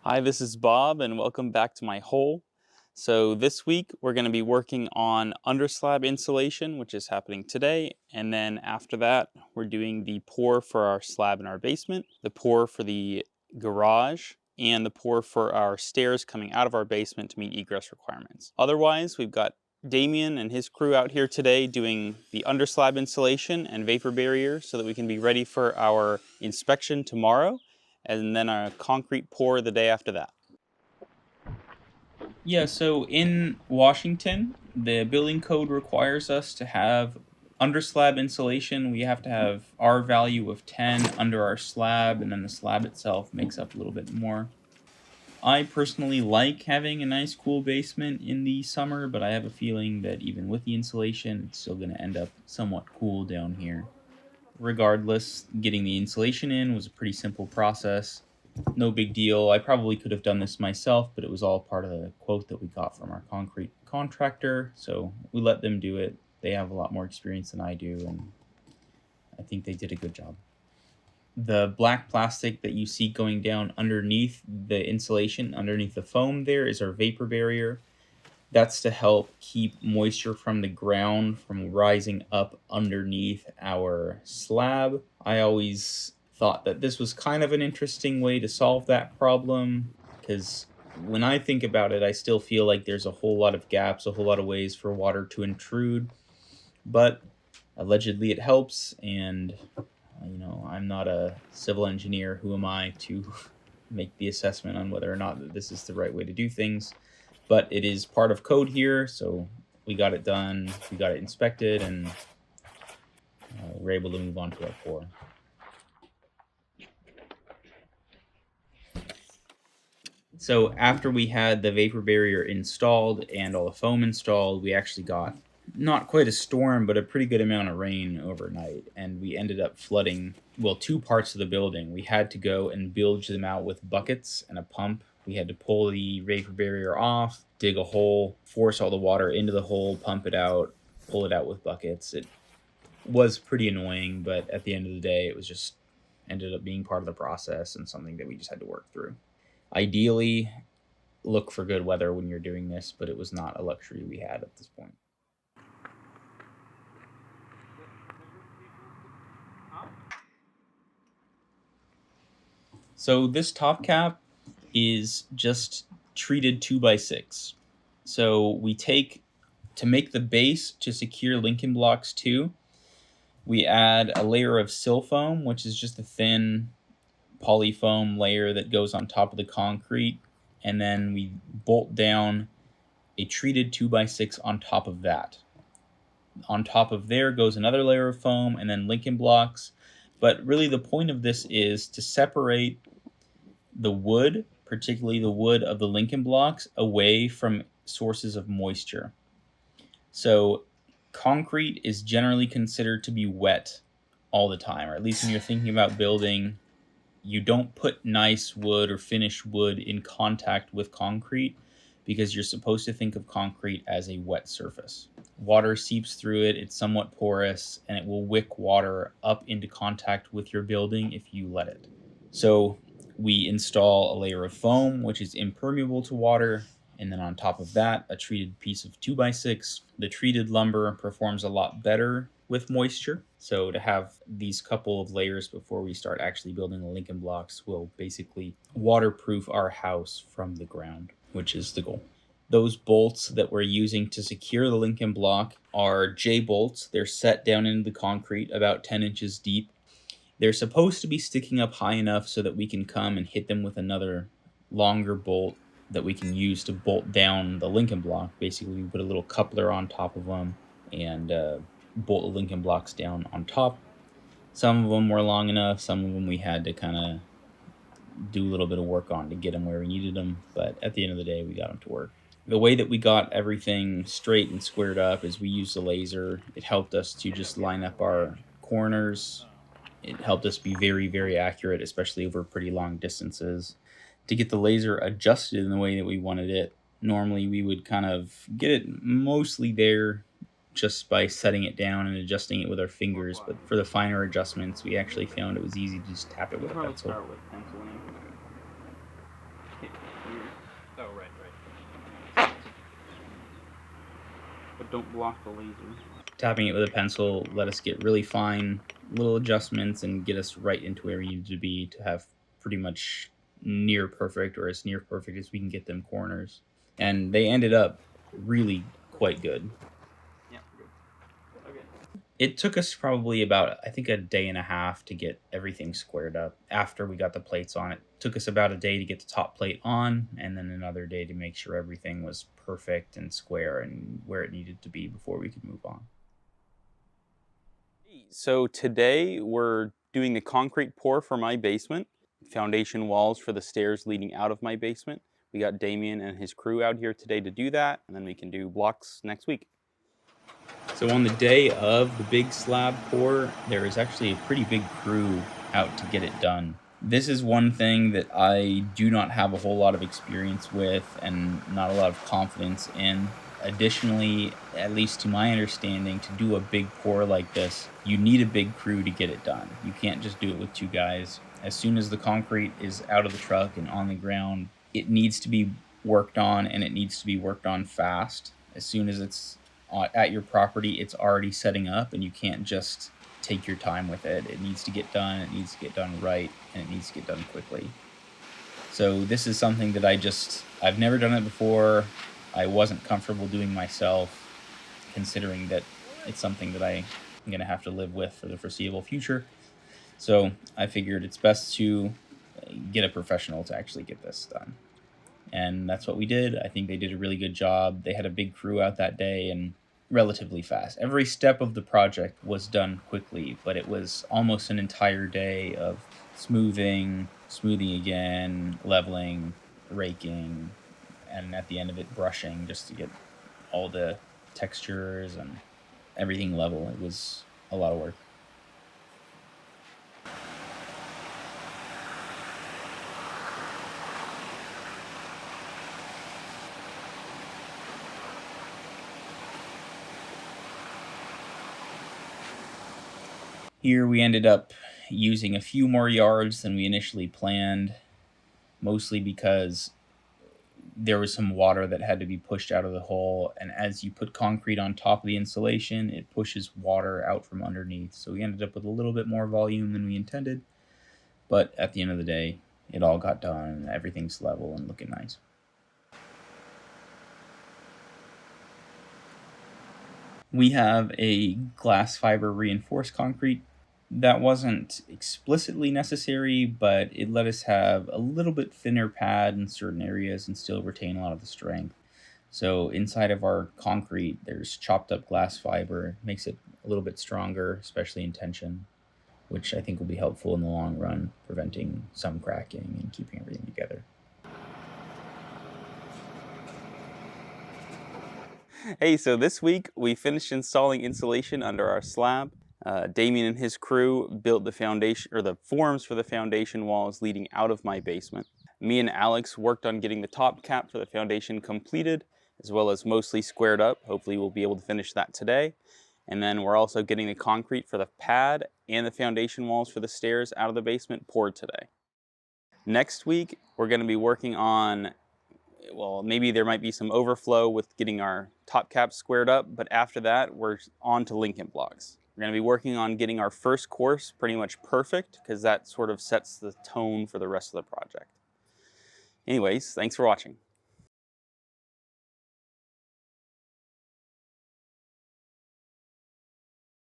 Hi, this is Bob, and welcome back to my hole. So this week we're going to be working on underslab insulation, which is happening today, and then after that we're doing the pour for our slab in our basement, the pour for the garage, and the pour for our stairs coming out of our basement to meet egress requirements. Otherwise, we've got Damien and his crew out here today doing the underslab insulation and vapor barrier so that we can be ready for our inspection tomorrow, and then a concrete pour the day after that. Yeah, so in Washington, the building code requires us to have underslab insulation. We have to have R value of 10 under our slab, and then the slab itself makes up a little bit more. I personally like having a nice cool basement in the summer, but I have a feeling that even with the insulation, it's still going to end up somewhat cool down here. Regardless, getting the insulation in was a pretty simple process. No big deal. I probably could have done this myself, but it was all part of the quote that we got from our concrete contractor, so we let them do it. They have a lot more experience than I do, and I think they did a good job. The black plastic that you see going down underneath the insulation, underneath the foam there, is our vapor barrier. That's to help keep moisture from the ground from rising up underneath our slab. I always thought that this was kind of an interesting way to solve that problem, because when I think about it, I still feel like there's a whole lot of gaps, a whole lot of ways for water to intrude, but allegedly it helps, and I'm not a civil engineer. Who am I to make the assessment on whether or not that this is the right way to do things? But it is part of code here, so we got it done, we got it inspected, and we're able to move on to our pour. So after we had the vapor barrier installed and all the foam installed, we actually got not quite a storm, but a pretty good amount of rain overnight, and we ended up flooding, well, two parts of the building. We had to go and bilge them out with buckets and a pump. We had to pull the vapor barrier off, dig a hole, force all the water into the hole, pump it out, pull it out with buckets. It was pretty annoying, but at the end of the day, it was just ended up being part of the process and something that we just had to work through. Ideally, look for good weather when you're doing this, but it was not a luxury we had at this point. So this top cap is just treated 2x6. So we take, to make the base to secure Lincoln blocks 2, we add a layer of sill foam, which is just a thin polyfoam layer that goes on top of the concrete, and then we bolt down a treated 2x6 on top of that. On top of there goes another layer of foam, and then Lincoln blocks. But really the point of this is to separate the wood, particularly the wood of the Lincoln blocks, away from sources of moisture. So concrete is generally considered to be wet all the time, or at least when you're thinking about building, you don't put nice wood or finished wood in contact with concrete, because you're supposed to think of concrete as a wet surface. Water seeps through it, it's somewhat porous, and it will wick water up into contact with your building if you let it. So we install a layer of foam, which is impermeable to water, and then on top of that, a treated piece of 2x6. The treated lumber performs a lot better with moisture, so to have these couple of layers before we start actually building the Lincoln blocks will basically waterproof our house from the ground, which is the goal. Those bolts that we're using to secure the Lincoln block are J bolts. They're set down into the concrete about 10 inches deep. They're supposed to be sticking up high enough so that we can come and hit them with another longer bolt that we can use to bolt down the Lincoln block. Basically, we put a little coupler on top of them and bolt the Lincoln blocks down on top. Some of them were long enough. Some of them we had to kind of do a little bit of work on to get them where we needed them. But at the end of the day, we got them to work. The way that we got everything straight and squared up is we used a laser. It helped us to just line up our corners. It helped us be very, very accurate, especially over pretty long distances. To get the laser adjusted in the way that we wanted it, normally we would kind of get it mostly there just by setting it down and adjusting it with our fingers. But for the finer adjustments, we actually found it was easy to just tap it with a pencil. Oh, right. But don't block the laser. Tapping it with a pencil let us get really fine little adjustments and get us right into where we needed to be to have pretty much near perfect, or as near perfect as we can get them corners. And they ended up really quite good. Yeah, good. Okay. It took us probably about, I think, a day and a half to get everything squared up after we got the plates on. It took us about a day to get the top plate on, and then another day to make sure everything was perfect and square and where it needed to be before we could move on. So today we're doing the concrete pour for my basement, foundation walls for the stairs leading out of my basement. We got Damien and his crew out here today to do that, and then we can do blocks next week. So on the day of the big slab pour, there is actually a pretty big crew out to get it done. This is one thing that I do not have a whole lot of experience with and not a lot of confidence in. Additionally, at least to my understanding, to do a big pour like this, you need a big crew to get it done. You can't just do it with two guys. As soon as the concrete is out of the truck and on the ground, it needs to be worked on, and it needs to be worked on fast. As soon as it's at your property, it's already setting up, and you can't just take your time with it. It needs to get done, it needs to get done right, and it needs to get done quickly. So this is something that I've never done it before. I wasn't comfortable doing myself, considering that it's something that I'm going to have to live with for the foreseeable future. So I figured it's best to get a professional to actually get this done. And that's what we did. I think they did a really good job. They had a big crew out that day and relatively fast. Every step of the project was done quickly, but it was almost an entire day of smoothing again, leveling, raking, and at the end of it, brushing, just to get all the textures and everything level. It was a lot of work. Here we ended up using a few more yards than we initially planned, mostly because there was some water that had to be pushed out of the hole, and as you put concrete on top of the insulation, it pushes water out from underneath. So we ended up with a little bit more volume than we intended, but at the end of the day, it all got done and everything's level and looking nice. We have a glass fiber reinforced concrete. That wasn't explicitly necessary, but it let us have a little bit thinner pad in certain areas and still retain a lot of the strength. So inside of our concrete, there's chopped up glass fiber. It makes it a little bit stronger, especially in tension, which I think will be helpful in the long run, preventing some cracking and keeping everything together. Hey, so this week we finished installing insulation under our slab. Damien and his crew built the foundation, or the forms for the foundation walls leading out of my basement. Me and Alex worked on getting the top cap for the foundation completed, as well as mostly squared up. Hopefully we'll be able to finish that today. And then we're also getting the concrete for the pad and the foundation walls for the stairs out of the basement poured today. Next week, we're going to be working on, well, maybe there might be some overflow with getting our top caps squared up, but after that, we're on to Lincoln blocks. We're going to be working on getting our first course pretty much perfect, because that sort of sets the tone for the rest of the project. Anyways, thanks for watching.